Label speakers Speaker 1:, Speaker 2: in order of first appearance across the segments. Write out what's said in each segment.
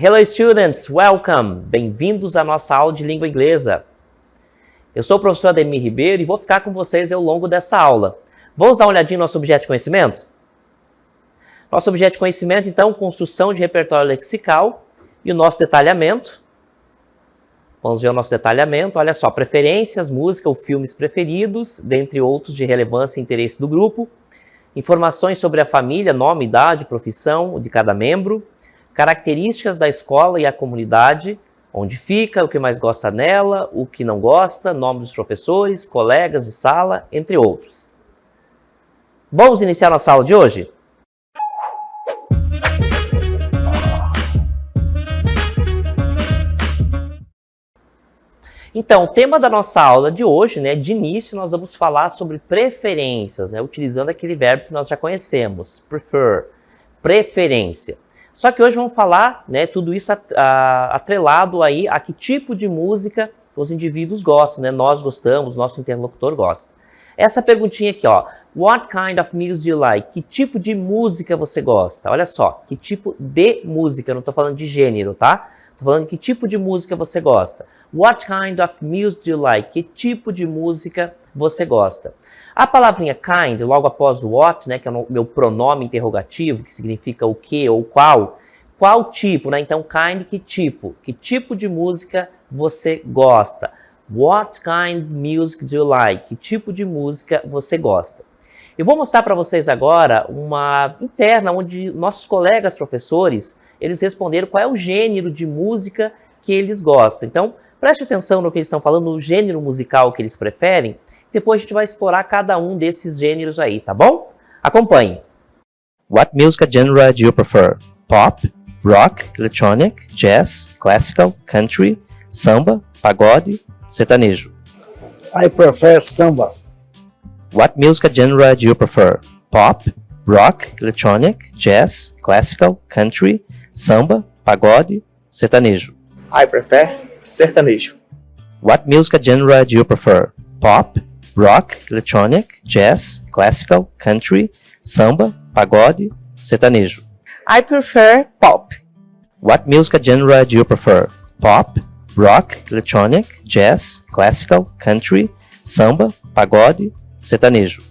Speaker 1: Hello students, welcome! Bem-vindos à nossa aula de língua inglesa. Eu sou o professor Ademir Ribeiro e vou ficar com vocês ao longo dessa aula. Vamos dar uma olhadinha no nosso objeto de conhecimento? Nosso objeto de conhecimento, então, construção de repertório lexical e o nosso detalhamento. Vamos ver o nosso detalhamento. Olha só, preferências, música ou filmes preferidos, dentre outros de relevância e interesse do grupo. Informações sobre a família, nome, idade, profissão de cada membro. Características da escola e a comunidade, onde fica, o que mais gosta nela, o que não gosta, nome dos professores, colegas de sala, entre outros. Vamos iniciar nossa aula de hoje? Então, o tema da nossa aula de hoje, de início, nós vamos falar sobre preferências, utilizando aquele verbo que nós já conhecemos, prefer, preferência. Só que hoje vamos falar, tudo isso atrelado aí a que tipo de música os indivíduos gostam, nós gostamos, nosso interlocutor gosta. Essa perguntinha aqui, ó, what kind of music do you like? Que tipo de música você gosta? Olha só, que tipo de música, eu não estou falando de gênero, tá? Estou falando que tipo de música você gosta. What kind of music do you like? Que tipo de música você gosta? A palavrinha kind, logo após o what, que é o meu pronome interrogativo, que significa o que ou qual tipo, Então, kind, que tipo de música você gosta? What kind of music do you like? Que tipo de música você gosta? Eu vou mostrar para vocês agora uma interna, onde nossos colegas professores, eles responderam qual é o gênero de música que eles gostam. Então, preste atenção no que eles estão falando, no gênero musical que eles preferem. Depois a gente vai explorar cada um desses gêneros aí, tá bom? Acompanhe. What music genre do you prefer? Pop, rock, electronic, jazz, classical, country, samba, pagode, sertanejo.
Speaker 2: I prefer samba.
Speaker 1: What music genre do you prefer? Pop, rock, electronic, jazz, classical, country, samba, pagode, sertanejo.
Speaker 2: I prefer sertanejo.
Speaker 1: What music genre do you prefer? Pop, rock, electronic, jazz, classical, country, samba, pagode, sertanejo.
Speaker 3: I prefer pop.
Speaker 1: What music genre do you prefer? Pop, rock, electronic, jazz, classical, country, samba, pagode, sertanejo.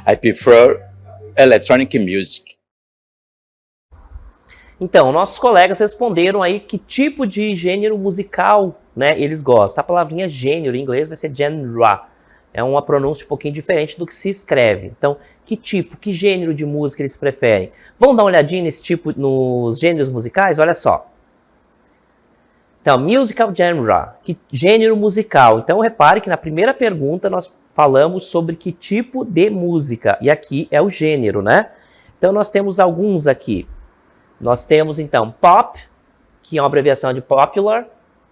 Speaker 4: I prefer electronic music. Então,
Speaker 1: nossos colegas responderam aí que tipo de gênero musical, eles gostam. A palavrinha gênero em inglês vai ser genre. É uma pronúncia um pouquinho diferente do que se escreve. Então, que gênero de música eles preferem? Vamos dar uma olhadinha nos gêneros musicais? Olha só. Então, musical genre, que gênero musical? Então, repare que na primeira pergunta nós falamos sobre que tipo de música. E aqui é o gênero, Então, nós temos alguns aqui. Nós temos, então, pop, que é uma abreviação de popular,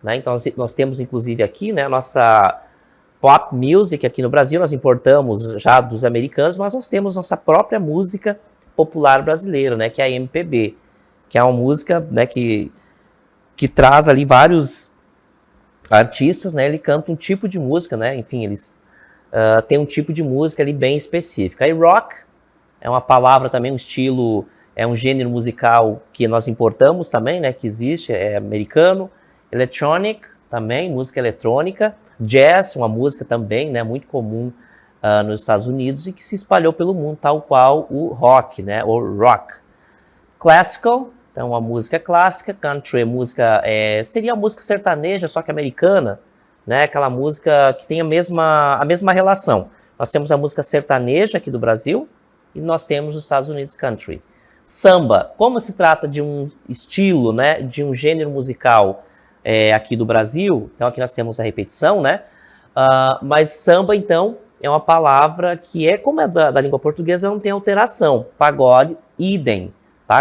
Speaker 1: Então, nós temos, inclusive, aqui, a nossa pop music aqui no Brasil, nós importamos já dos americanos, mas nós temos nossa própria música popular brasileira, que é a MPB, que é uma música, que traz ali vários artistas, ele canta um tipo de música, Enfim, eles têm um tipo de música ali bem específica. Aí rock é uma palavra também, um estilo, é um gênero musical que nós importamos também, que existe, é americano. Electronic também, música eletrônica. Jazz, uma música também, muito comum nos Estados Unidos e que se espalhou pelo mundo, tal qual o rock, ou rock. Classical, então uma música clássica. Country, música, seria a música sertaneja, só que americana, aquela música que tem a mesma relação. Nós temos a música sertaneja aqui do Brasil e nós temos nos Estados Unidos country. Samba, como se trata de um estilo, de um gênero musical aqui do Brasil, então aqui nós temos a repetição, mas samba, então, é uma palavra que como é da língua portuguesa, não tem alteração. Pagode, idem,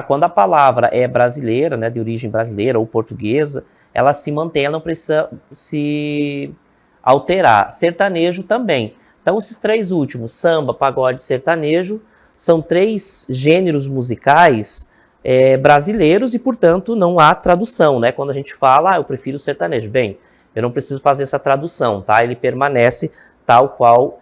Speaker 1: Quando a palavra é brasileira, de origem brasileira ou portuguesa, ela se mantém, ela não precisa se alterar. Sertanejo também. Então, esses três últimos, samba, pagode e sertanejo, são três gêneros musicais brasileiros e, portanto, não há tradução, Quando a gente fala, eu prefiro o sertanejo. Bem, eu não preciso fazer essa tradução, Ele permanece tal qual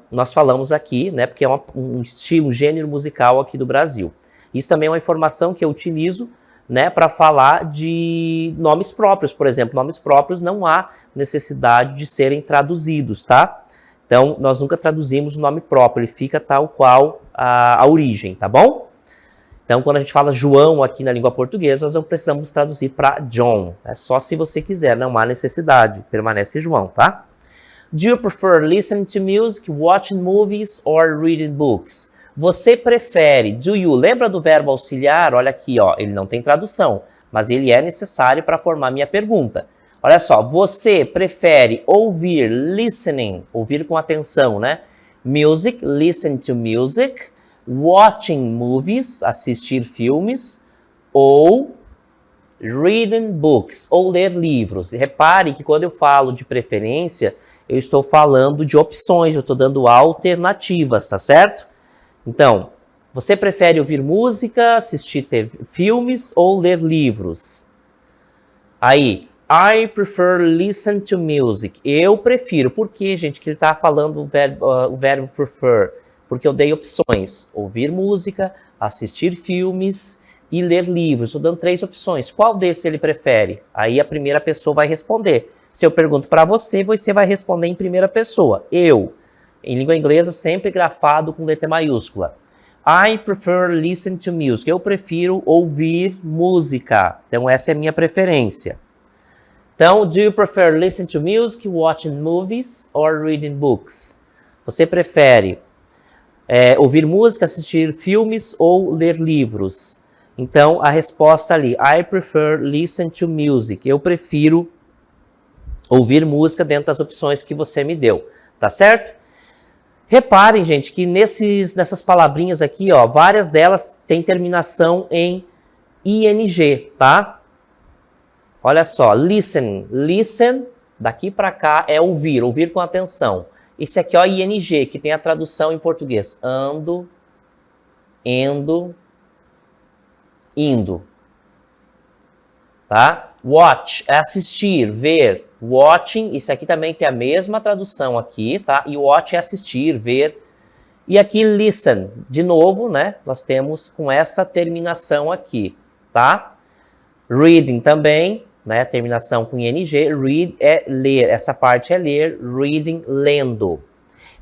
Speaker 1: nós falamos aqui, porque é um estilo, um gênero musical aqui do Brasil. Isso também é uma informação que eu utilizo né, para falar de nomes próprios, por exemplo. Nomes próprios não há necessidade de serem traduzidos, tá? Então, nós nunca traduzimos o nome próprio, ele fica tal qual a origem, tá bom? Então, quando a gente fala João aqui na língua portuguesa, nós não precisamos traduzir para John. É só se você quiser, não há necessidade, permanece João, tá? Do you prefer listening to music, watching movies or reading books? Você prefere, do you, lembra do verbo auxiliar? Olha aqui, ó, ele não tem tradução, mas ele é necessário para formar minha pergunta. Olha só, você prefere ouvir, listening, ouvir com atenção, né? Music, listen to music, watching movies, assistir filmes, ou reading books, ou ler livros. E repare que quando eu falo de preferência, eu estou falando de opções, eu estou dando alternativas, tá certo? Então, você prefere ouvir música, assistir filmes ou ler livros? Aí, I prefer listen to music. Eu prefiro. Por quê, gente? Que ele está falando o verbo prefer. Porque eu dei opções. Ouvir música, assistir filmes e ler livros. Estou dando 3 opções. Qual desses ele prefere? Aí a primeira pessoa vai responder. Se eu pergunto para você, você vai responder em primeira pessoa. Eu. Em língua inglesa, sempre grafado com letra maiúscula. I prefer listen to music. Eu prefiro ouvir música. Então, essa é a minha preferência. Então, do you prefer listen to music, watching movies or reading books? Você prefere ouvir música, assistir filmes ou ler livros? Então, a resposta ali, I prefer listen to music. Eu prefiro ouvir música dentro das opções que você me deu. Tá certo? Reparem, gente, que nessas palavrinhas aqui, ó, várias delas têm terminação em ing, tá? Olha só, listen, listen, daqui para cá é ouvir, ouvir com atenção. Esse aqui, ó, ing, que tem a tradução em português. Ando, endo, indo. Tá? Watch é assistir, ver. Watching, isso aqui também tem a mesma tradução aqui, tá? E watch é assistir, ver. E aqui listen, de novo, né? Nós temos com essa terminação aqui, tá? Reading também, né? Terminação com ing. Read é ler, essa parte é ler. Reading, lendo.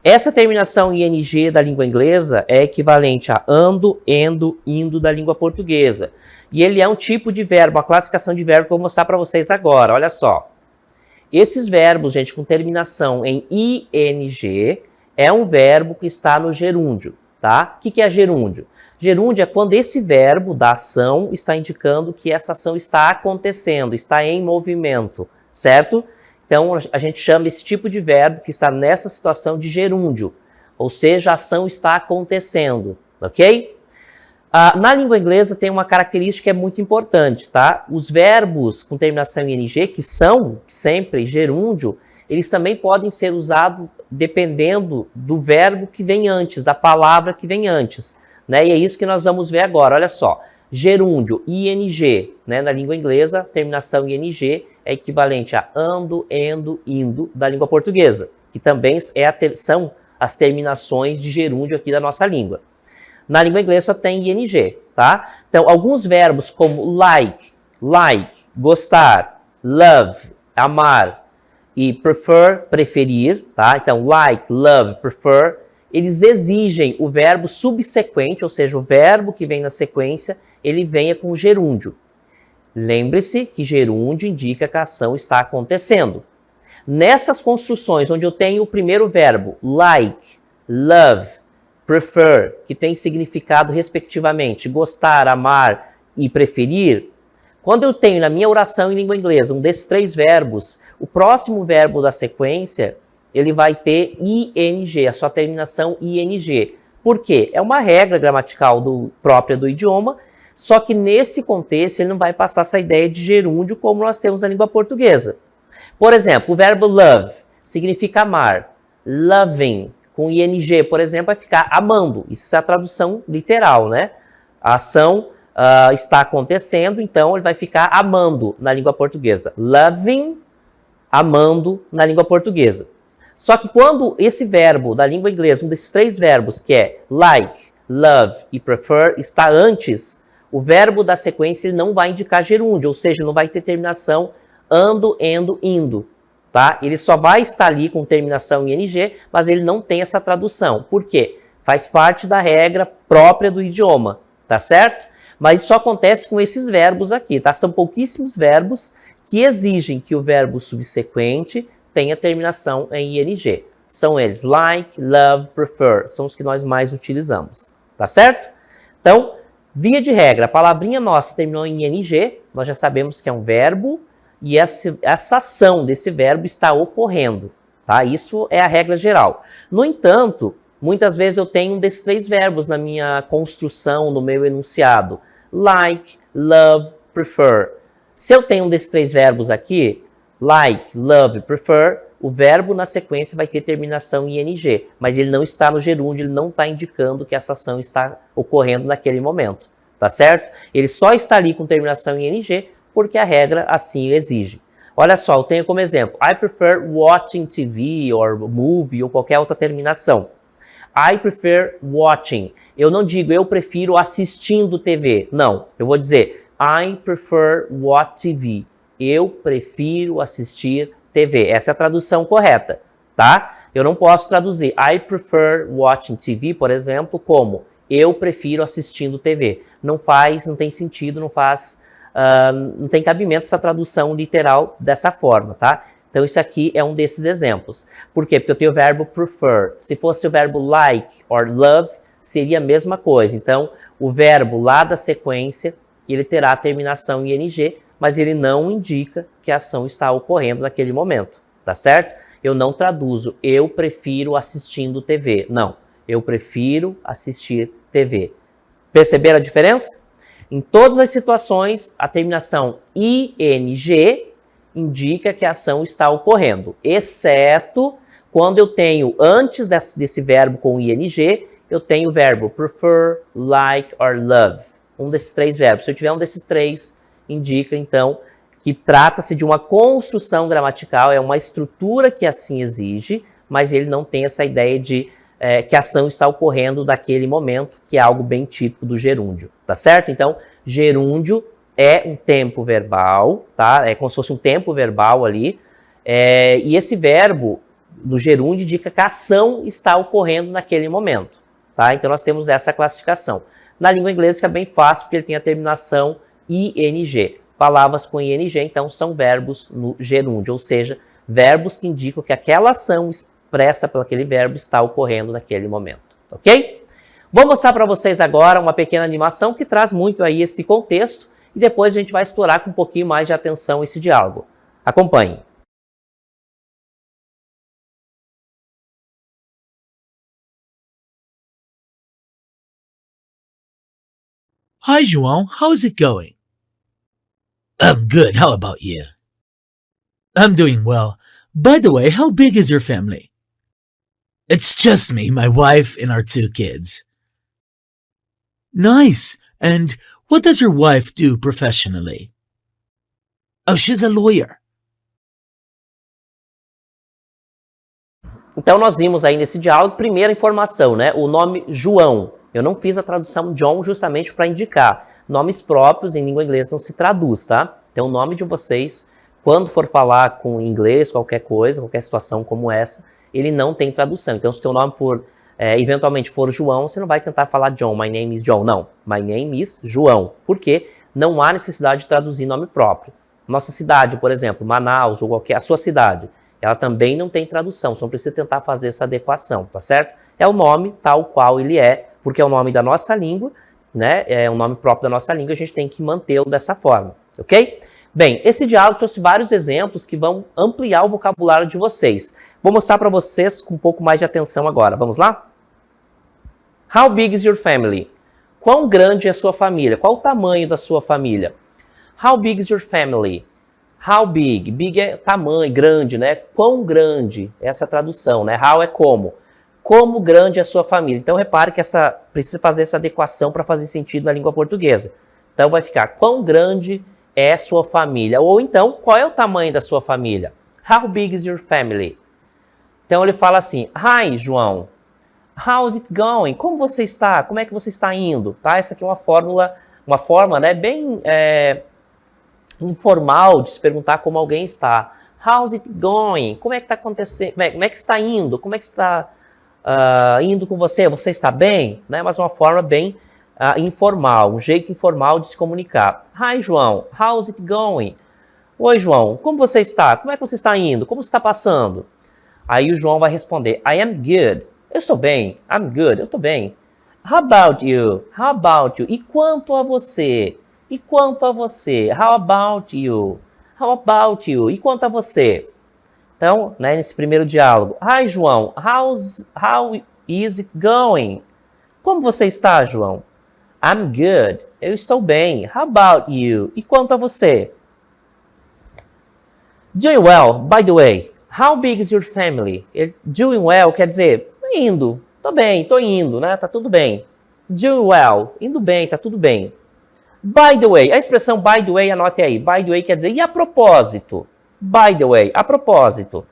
Speaker 1: Essa terminação ing da língua inglesa é equivalente a ando, endo, indo da língua portuguesa. E ele é um tipo de verbo, uma classificação de verbo que eu vou mostrar para vocês agora. Olha só. Esses verbos, gente, com terminação em ing, é um verbo que está no gerúndio, tá? O que é gerúndio? Gerúndio é quando esse verbo da ação está indicando que essa ação está acontecendo, está em movimento, certo? Então, a gente chama esse tipo de verbo que está nessa situação de gerúndio, ou seja, a ação está acontecendo, ok? Na língua inglesa tem uma característica que é muito importante, tá? Os verbos com terminação em ing, que são sempre gerúndio, eles também podem ser usados dependendo do verbo que vem antes, da palavra que vem antes, né? E é isso que nós vamos ver agora, olha só. Gerúndio, ing, né? Na língua inglesa, terminação em ing é equivalente a ando, endo, indo da língua portuguesa, que também são as terminações de gerúndio aqui da nossa língua. Na língua inglesa só tem ing, tá? Então, alguns verbos como like, gostar, love, amar e prefer, preferir, tá? Então, like, love, prefer, eles exigem o verbo subsequente, ou seja, o verbo que vem na sequência, ele venha com gerúndio. Lembre-se que gerúndio indica que a ação está acontecendo. Nessas construções onde eu tenho o primeiro verbo, like, love, prefer, que tem significado respectivamente gostar, amar e preferir, quando eu tenho na minha oração em língua inglesa um desses 3 verbos, o próximo verbo da sequência, ele vai ter ing, a sua terminação ing. Por quê? É uma regra gramatical própria do idioma, só que nesse contexto ele não vai passar essa ideia de gerúndio como nós temos na língua portuguesa. Por exemplo, o verbo love significa amar, loving, com ing, por exemplo, vai ficar amando. Isso é a tradução literal, né? A ação está acontecendo, então ele vai ficar amando na língua portuguesa. Loving, amando na língua portuguesa. Só que quando esse verbo da língua inglesa, um desses 3 verbos, que é like, love e prefer, está antes, o verbo da sequência ele não vai indicar gerúndio, ou seja, não vai ter terminação ando, endo, indo. Tá? Ele só vai estar ali com terminação em ing, mas ele não tem essa tradução. Por quê? Faz parte da regra própria do idioma, tá certo? Mas isso só acontece com esses verbos aqui, tá? São pouquíssimos verbos que exigem que o verbo subsequente tenha terminação em ing. São eles like, love, prefer, são os que nós mais utilizamos, tá certo? Então, via de regra, a palavrinha nossa terminou em ing, nós já sabemos que é um verbo, e essa ação desse verbo está ocorrendo, tá? Isso é a regra geral. No entanto, muitas vezes eu tenho um desses três verbos na minha construção, no meu enunciado. Like, love, prefer. Se eu tenho um desses três verbos aqui, like, love, prefer, o verbo na sequência vai ter terminação em ing, mas ele não está no gerúndio, ele não está indicando que essa ação está ocorrendo naquele momento, tá certo? Ele só está ali com terminação em ing, porque a regra assim exige. Olha só, eu tenho como exemplo, I prefer watching TV, or movie, ou qualquer outra terminação. I prefer watching. Eu não digo, eu prefiro assistindo TV. Não, eu vou dizer, I prefer watch TV. Eu prefiro assistir TV. Essa é a tradução correta, tá? Eu não posso traduzir I prefer watching TV, por exemplo, como eu prefiro assistindo TV. Não faz, não tem sentido, não faz... não tem cabimento essa tradução literal dessa forma, tá? Então isso aqui é um desses exemplos. Por quê? Porque eu tenho o verbo prefer. Se fosse o verbo like or love, seria a mesma coisa. Então, o verbo lá da sequência, ele terá a terminação em ing, mas ele não indica que a ação está ocorrendo naquele momento, tá certo? Eu não traduzo, eu prefiro assistindo TV. Não, eu prefiro assistir TV. Perceberam a diferença? Em todas as situações, a terminação ing indica que a ação está ocorrendo, exceto quando eu tenho, antes desse verbo com ing, eu tenho o verbo prefer, like or love. Um desses três verbos. Se eu tiver um desses três, indica, então, que trata-se de uma construção gramatical, é uma estrutura que assim exige, mas ele não tem essa ideia de que a ação está ocorrendo naquele momento, que é algo bem típico do gerúndio, tá certo? Então, gerúndio é um tempo verbal, tá? É como se fosse um tempo verbal ali, e esse verbo do gerúndio indica que a ação está ocorrendo naquele momento, tá? Então, nós temos essa classificação. Na língua inglesa fica bem fácil, porque ele tem a terminação ing. Palavras com ing, então, são verbos no gerúndio, ou seja, verbos que indicam que aquela ação expressa pelo aquele verbo está ocorrendo naquele momento, ok? Vou mostrar para vocês agora uma pequena animação que traz muito aí esse contexto e depois a gente vai explorar com um pouquinho mais de atenção esse diálogo. Acompanhe.
Speaker 5: Hi, João. How's it going? I'm good. How about you? I'm doing well. By the way, how big is your family? It's just me, my wife, and our 2 kids. Nice. And what does your wife do professionally? Oh, she's a lawyer.
Speaker 1: Então, nós vimos aí nesse diálogo, primeira informação, né? O nome João. Eu não fiz a tradução John justamente para indicar. Nomes próprios em língua inglesa não se traduz, tá? Então, o nome de vocês, quando for falar com inglês, qualquer coisa, qualquer situação como essa, ele não tem tradução. Então, se o teu nome eventualmente for João, você não vai tentar falar John, my name is John. Não, my name is João. Por quê? Não há necessidade de traduzir nome próprio. Nossa cidade, por exemplo, Manaus ou a sua cidade, ela também não tem tradução, só precisa tentar fazer essa adequação, tá certo? É o nome tal qual ele é, porque é o nome da nossa língua, né? É o nome próprio da nossa língua, a gente tem que mantê-lo dessa forma, ok? Bem, esse diálogo trouxe vários exemplos que vão ampliar o vocabulário de vocês. Vou mostrar para vocês com um pouco mais de atenção agora. Vamos lá? How big is your family? Quão grande é a sua família? Qual o tamanho da sua família? How big is your family? How big? Big é tamanho, grande, né? Quão grande? Essa é a tradução, né? How é como. Como grande é a sua família? Então, repare que precisa fazer essa adequação para fazer sentido na língua portuguesa. Então, vai ficar quão grande é sua família? Ou então, qual é o tamanho da sua família? How big is your family? Então, ele fala assim, Hi, João. How's it going? Como você está? Como é que você está indo? Tá? Essa aqui é uma fórmula uma forma, né, bem informal de se perguntar como alguém está. How's it going? Como é que está acontecendo? Como é que está indo? Como é que está indo com você? Você está bem? Né? Mas uma forma bem informal, um jeito informal de se comunicar. Hi, João. How's it going? Oi, João. Como você está? Como é que você está indo? Como você está passando? Aí o João vai responder, I am good. Eu estou bem. I'm good. Eu estou bem. How about you? How about you? E quanto a você? E quanto a você? How about you? How about you? E quanto a você? Então, né, nesse primeiro diálogo. Hi, João. How is it going? Como você está, João? I'm good. Eu estou bem. How about you? E quanto a você? Doing well. By the way, how big is your family? Doing well quer dizer, indo. Tô bem, tô indo, né? Tá tudo bem. Doing well. Indo bem, tá tudo bem. By the way, a expressão by the way, anote aí. By the way quer dizer, e a propósito? By the way, a propósito.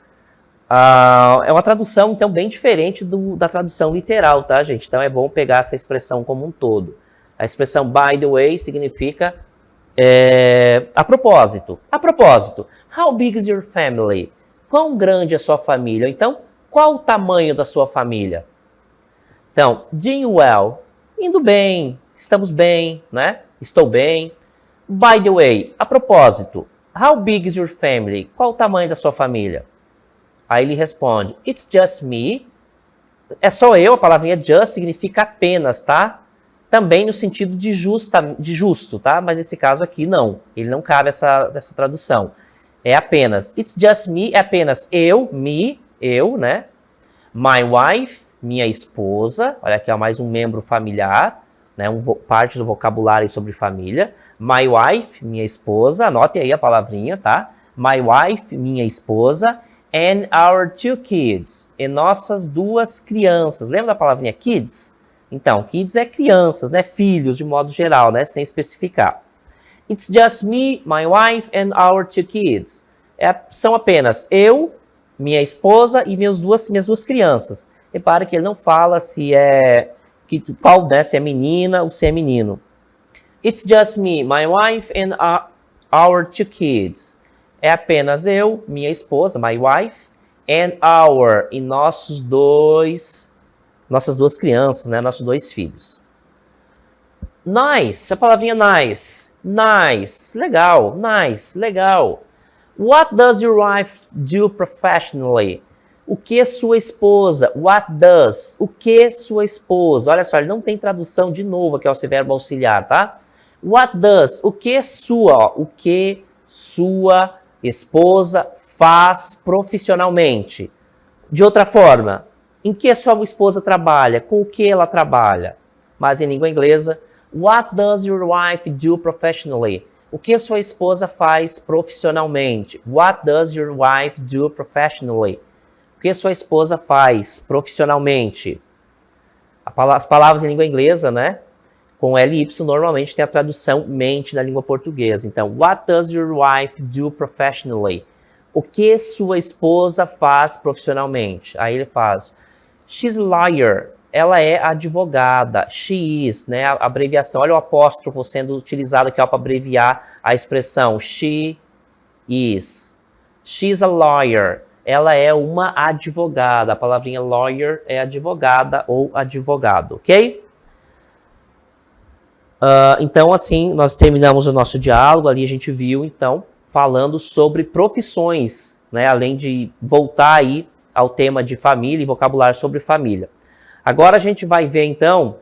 Speaker 1: É uma tradução, então, bem diferente da tradução literal, tá, gente? Então, é bom pegar essa expressão como um todo. A expressão by the way significa a propósito. A propósito, how big is your family? Quão grande é a sua família? Então, qual o tamanho da sua família? Então, doing well, indo bem, estamos bem, né? Estou bem. By the way, a propósito, how big is your family? Qual o tamanho da sua família? Aí ele responde, it's just me. É só eu, a palavrinha just significa apenas, tá? Também no sentido de justo, tá? Mas nesse caso aqui não, ele não cabe essa tradução. É apenas, it's just me, é apenas eu, me, eu, né? My wife, minha esposa, olha aqui, ó, mais um membro familiar, né? Parte do vocabulário sobre família. My wife, minha esposa, anote aí a palavrinha, tá? My wife, minha esposa, and our 2 kids, e nossas 2 crianças. Lembra da palavrinha kids? Então, kids é crianças, né? Filhos, de modo geral, né? Sem especificar. It's just me, my wife, and our 2 kids. São apenas eu, minha esposa e minhas duas crianças. Repare que ele não fala se qual, né? Se é menina ou se é menino. It's just me, my wife, and our 2 kids. É apenas eu, minha esposa, my wife, and our, e nossas 2 crianças, né? Nossos 2 filhos. Nice, a palavrinha nice. Nice, legal, nice, legal. What does your wife do professionally? O que sua esposa? What does? O que sua esposa? Olha só, ele não tem tradução de novo aqui, ó, esse verbo auxiliar, tá? What does? O que sua? Ó, o que sua esposa faz profissionalmente? De outra forma, em que sua esposa trabalha? Com o que ela trabalha? Mas em língua inglesa, what does your wife do professionally? O que sua esposa faz profissionalmente? What does your wife do professionally? O que sua esposa faz profissionalmente? As palavras em língua inglesa, né? Com LY normalmente tem a tradução mente na língua portuguesa. Então, what does your wife do professionally? O que sua esposa faz profissionalmente? Aí ele faz, she's a lawyer. Ela é advogada. She is, né? A abreviação. Olha o apóstrofo sendo utilizado aqui para abreviar a expressão. She is. She's a lawyer. Ela é uma advogada. A palavrinha lawyer é advogada ou advogado, ok? Então, assim, nós terminamos o nosso diálogo. Ali a gente viu, então, falando sobre profissões, né? Além de voltar aí ao tema de família e vocabulário sobre família. Agora a gente vai ver, então,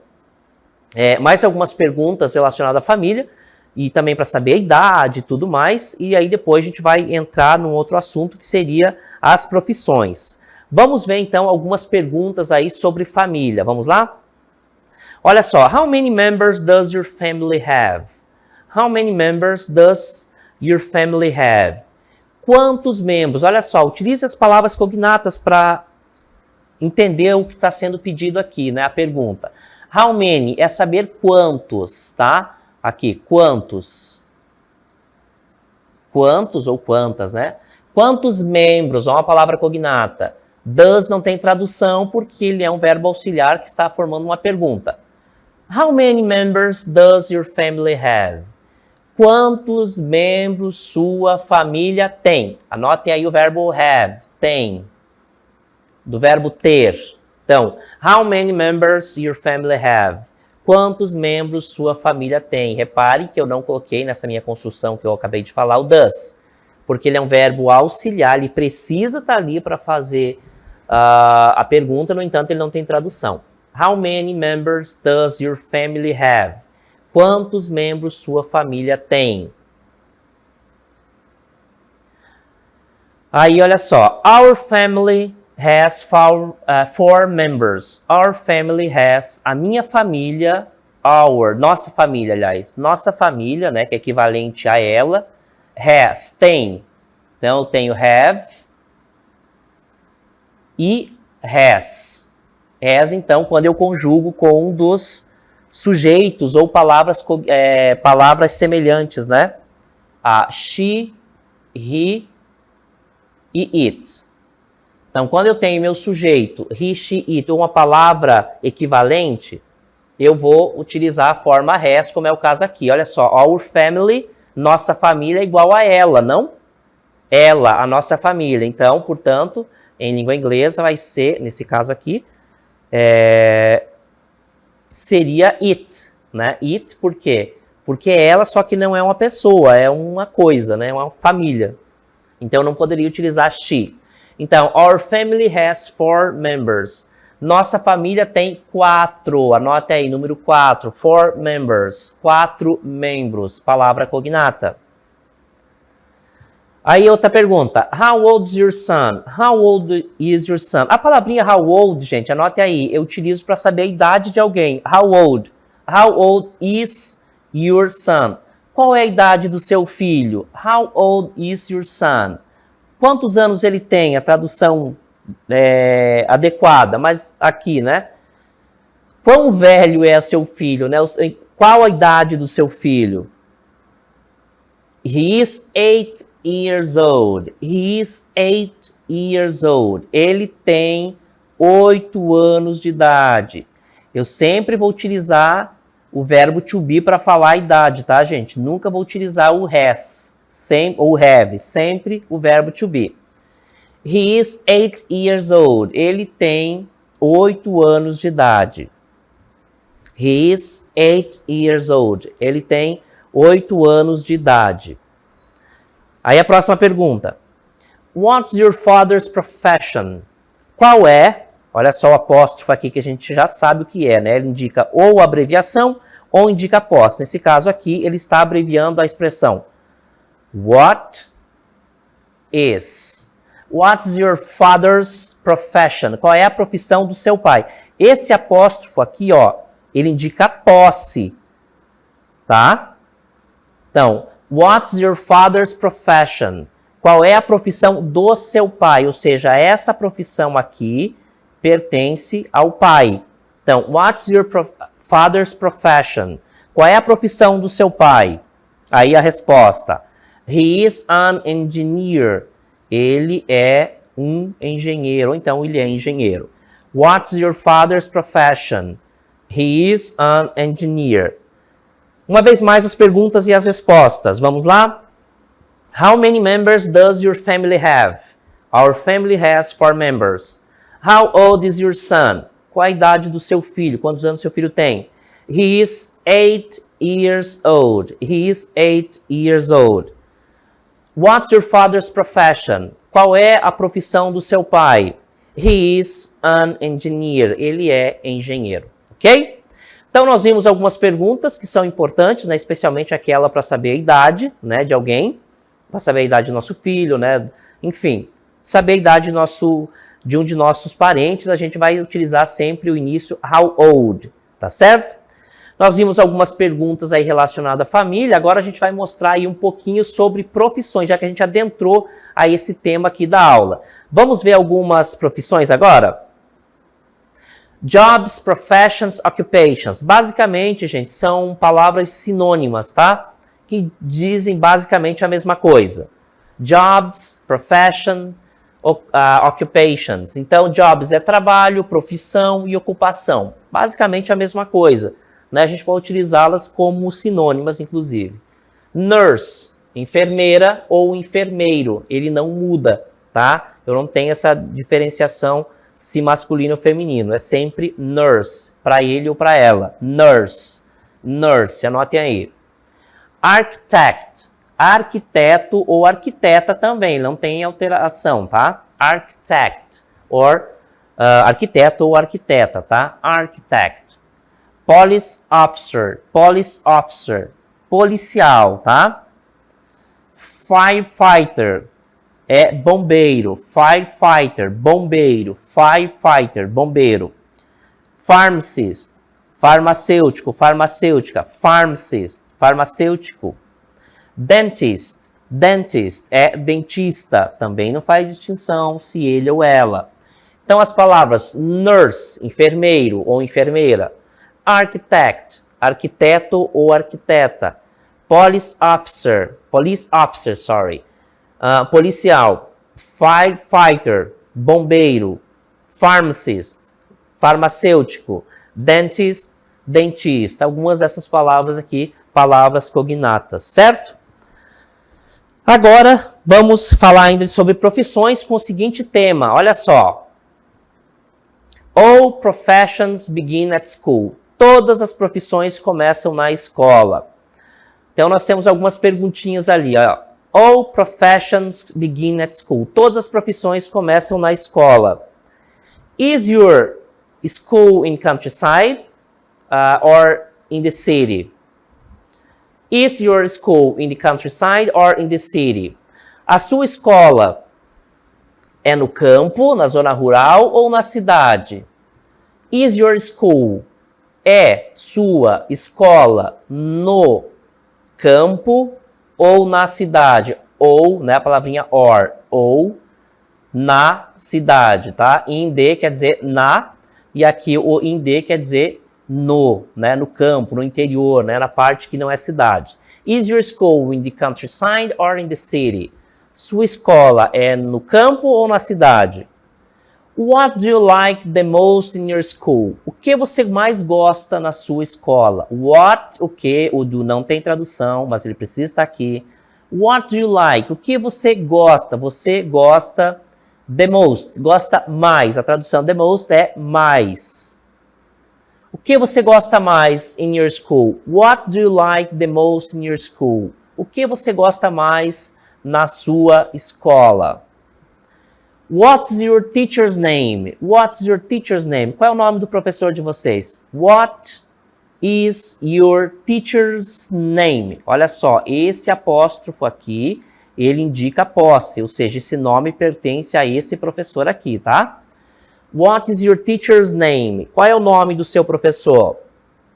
Speaker 1: mais algumas perguntas relacionadas à família e também para saber a idade e tudo mais. E aí depois a gente vai entrar num outro assunto que seria as profissões. Vamos ver, então, algumas perguntas aí sobre família. Vamos lá? Olha só. How many members does your family have? How many members does your family have? Quantos membros? Olha só, utilize as palavras cognatas para entender o que está sendo pedido aqui, né? A pergunta. How many é saber quantos, tá? Aqui, quantos. Quantos ou quantas, né? Quantos membros? Ó, uma palavra cognata. Does não tem tradução porque ele é um verbo auxiliar que está formando uma pergunta. How many members does your family have? Quantos membros sua família tem? Anotem aí o verbo have, tem. Do verbo ter. Então, how many members your family have? Quantos membros sua família tem? Repare que eu não coloquei nessa minha construção que eu acabei de falar o does, porque ele é um verbo auxiliar, ele precisa estar ali para fazer a pergunta, no entanto, ele não tem tradução. How many members does your family have? Quantos membros sua família tem? Aí, olha só. Our family has four members. Our family has, a minha família, nossa família, aliás. Nossa família, né, que é equivalente a ela, has, tem. Então, eu tenho have e has. Has, então, quando eu conjugo com um dos sujeitos ou palavras semelhantes, né? She, he e it. Então, quando eu tenho meu sujeito, he, she, it, ou uma palavra equivalente, eu vou utilizar a forma has, como é o caso aqui. Olha só, our family, nossa família é igual a ela, não? Ela, a nossa família. Então, portanto, em língua inglesa vai ser, nesse caso aqui, seria it, né? It, por quê? Porque é ela, só que não é uma pessoa, é uma coisa, né? É uma família. Então, eu não poderia utilizar she. Então, our family has 4 members. Nossa família tem 4. Anote aí, número 4. 4 members. 4 membros. Palavra cognata. Aí, outra pergunta. How old is your son? How old is your son? A palavrinha how old, gente, anote aí. Eu utilizo para saber a idade de alguém. How old? How old is your son? Qual é a idade do seu filho? How old is your son? Quantos anos ele tem? A tradução adequada, mas aqui, né? Quão velho é seu filho, né? Qual a idade do seu filho? He is 8 years old. He is 8 years old. Ele tem 8 anos de idade. Eu sempre vou utilizar o verbo to be para falar a idade, tá, gente? Nunca vou utilizar o has. Ou have, sempre o verbo to be. He is 8 years old. Ele tem 8 anos de idade. He is 8 years old. Ele tem 8 anos de idade. Aí a próxima pergunta. What's your father's profession? Qual é? Olha só o apóstrofo aqui que a gente já sabe o que é, né? Ele indica ou abreviação ou indica após. Nesse caso aqui, ele está abreviando a expressão What is? What's your father's profession? Qual é a profissão do seu pai? Esse apóstrofo aqui, ó, ele indica posse, tá? Então, what's your father's profession? Qual é a profissão do seu pai? Ou seja, essa profissão aqui pertence ao pai. Então, what's your father's profession? Qual é a profissão do seu pai? Aí a resposta. He is an engineer. Ele é um engenheiro. Ou então, ele é engenheiro. What's your father's profession? He is an engineer. Uma vez mais as perguntas e as respostas. Vamos lá? How many members does your family have? Our family has 4 members. How old is your son? Qual a idade do seu filho? Quantos anos seu filho tem? He is 8 years old. He is 8 years old. What's your father's profession? Qual é a profissão do seu pai? He is an engineer. Ele é engenheiro. Ok? Então, nós vimos algumas perguntas que são importantes, né? Especialmente aquela para saber a idade, né, de alguém. Para saber a idade do nosso filho, né? Enfim, saber a idade de um de nossos parentes, a gente vai utilizar sempre o início how old, tá certo? Nós vimos algumas perguntas aí relacionadas à família, agora a gente vai mostrar aí um pouquinho sobre profissões, já que a gente adentrou a esse tema aqui da aula. Vamos ver algumas profissões agora? Jobs, professions, occupations. Basicamente, gente, são palavras sinônimas, tá? Que dizem basicamente a mesma coisa. Jobs, profession, occupations. Então, jobs é trabalho, profissão e ocupação. Basicamente a mesma coisa. né, a gente pode utilizá-las como sinônimas, inclusive. Nurse, enfermeira ou enfermeiro, ele não muda, tá? Eu não tenho essa diferenciação se masculino ou feminino, é sempre nurse, para ele ou para ela. Nurse, nurse, anotem aí. Architect, arquiteto ou arquiteta também, não tem alteração, tá? Architect, or arquiteto ou arquiteta, tá? Architect. Police officer, policial, tá? Firefighter, é bombeiro, firefighter, bombeiro, firefighter, bombeiro. Pharmacist, farmacêutico, farmacêutica, pharmacist, farmacêutico. Dentist, dentist é dentista, também não faz distinção se ele ou ela. Então as palavras nurse, enfermeiro ou enfermeira, architect, arquiteto ou arquiteta, police officer, policial, firefighter, bombeiro, pharmacist, farmacêutico, dentist, dentista. Algumas dessas palavras aqui, palavras cognatas, certo? Agora, vamos falar ainda sobre profissões com o seguinte tema, olha só. All professions begin at school. Todas as profissões começam na escola. Então, nós temos algumas perguntinhas ali, ó. All professions begin at school. Todas as profissões começam na escola. Is your school in countryside or in the city? Is your school in the countryside or in the city? A sua escola é no campo, na zona rural ou na cidade? Is your school é sua escola no campo ou na cidade? Ou, né, a palavrinha or, ou na cidade, tá? In the quer dizer na, e aqui o in the quer dizer no, né, no campo, no interior, né, na parte que não é cidade. Is your school in the countryside or in the city? Sua escola é no campo ou na cidade? What do you like the most in your school? O que você mais gosta na sua escola? What, o que, o do não tem tradução, mas ele precisa estar aqui. What do you like? O que você gosta? Você gosta the most, gosta mais. A tradução the most é mais. O que você gosta mais in your school? What do you like the most in your school? O que você gosta mais na sua escola? What's your teacher's name? What's your teacher's name? Qual é o nome do professor de vocês? What is your teacher's name? Olha só, esse apóstrofo aqui, ele indica posse, ou seja, esse nome pertence a esse professor aqui, tá? What is your teacher's name? Qual é o nome do seu professor?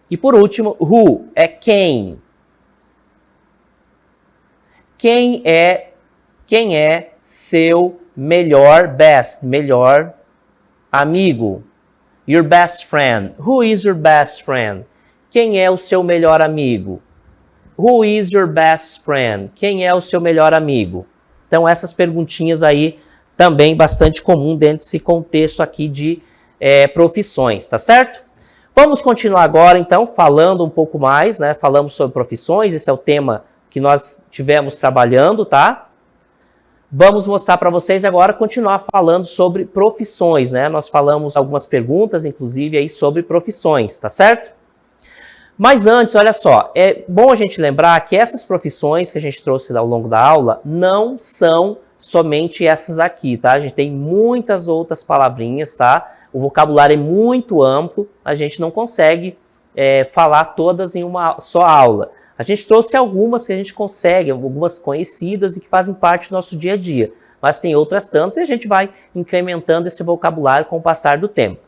Speaker 1: E por último, who é quem? Quem é seu melhor amigo? Your best friend. Who is your best friend? Quem é o seu melhor amigo? Who is your best friend? Quem é o seu melhor amigo? Então essas perguntinhas aí também bastante comum dentro desse contexto aqui de profissões, tá certo? Vamos continuar agora então falando um pouco mais, né? Falamos sobre profissões, esse é o tema que nós tivemos trabalhando, tá? Vamos mostrar para vocês agora, continuar falando sobre profissões, né? Nós falamos algumas perguntas, inclusive, aí sobre profissões, tá certo? Mas antes, olha só, é bom a gente lembrar que essas profissões que a gente trouxe ao longo da aula não são somente essas aqui, tá? A gente tem muitas outras palavrinhas, tá? O vocabulário é muito amplo, a gente não consegue falar todas em uma só aula. A gente trouxe algumas que a gente consegue, algumas conhecidas e que fazem parte do nosso dia a dia. Mas tem outras tantas e a gente vai incrementando esse vocabulário com o passar do tempo.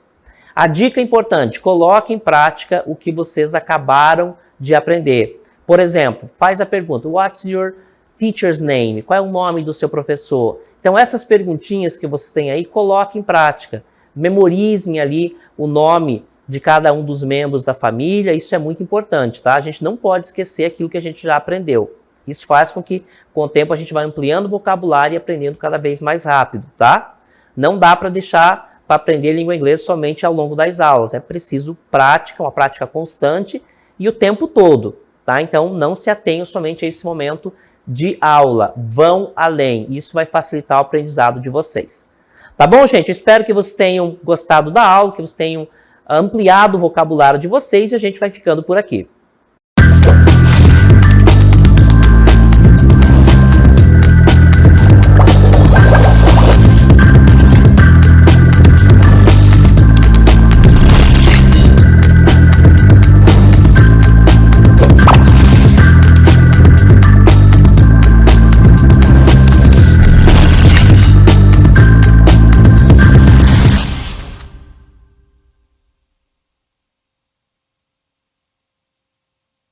Speaker 1: A dica importante, coloque em prática o que vocês acabaram de aprender. Por exemplo, faz a pergunta, what's your teacher's name? Qual é o nome do seu professor? Então essas perguntinhas que vocês têm aí, coloquem em prática. Memorizem ali o nome de cada um dos membros da família, isso é muito importante, tá? A gente não pode esquecer aquilo que a gente já aprendeu. Isso faz com que, com o tempo, a gente vá ampliando o vocabulário e aprendendo cada vez mais rápido, tá? Não dá para deixar para aprender língua inglesa somente ao longo das aulas. É preciso prática, uma prática constante e o tempo todo, tá? Então não se atenham somente a esse momento de aula, vão além. Isso vai facilitar o aprendizado de vocês. Tá bom, gente? Eu espero que vocês tenham gostado da aula, que vocês tenham ampliado o vocabulário de vocês e a gente vai ficando por aqui.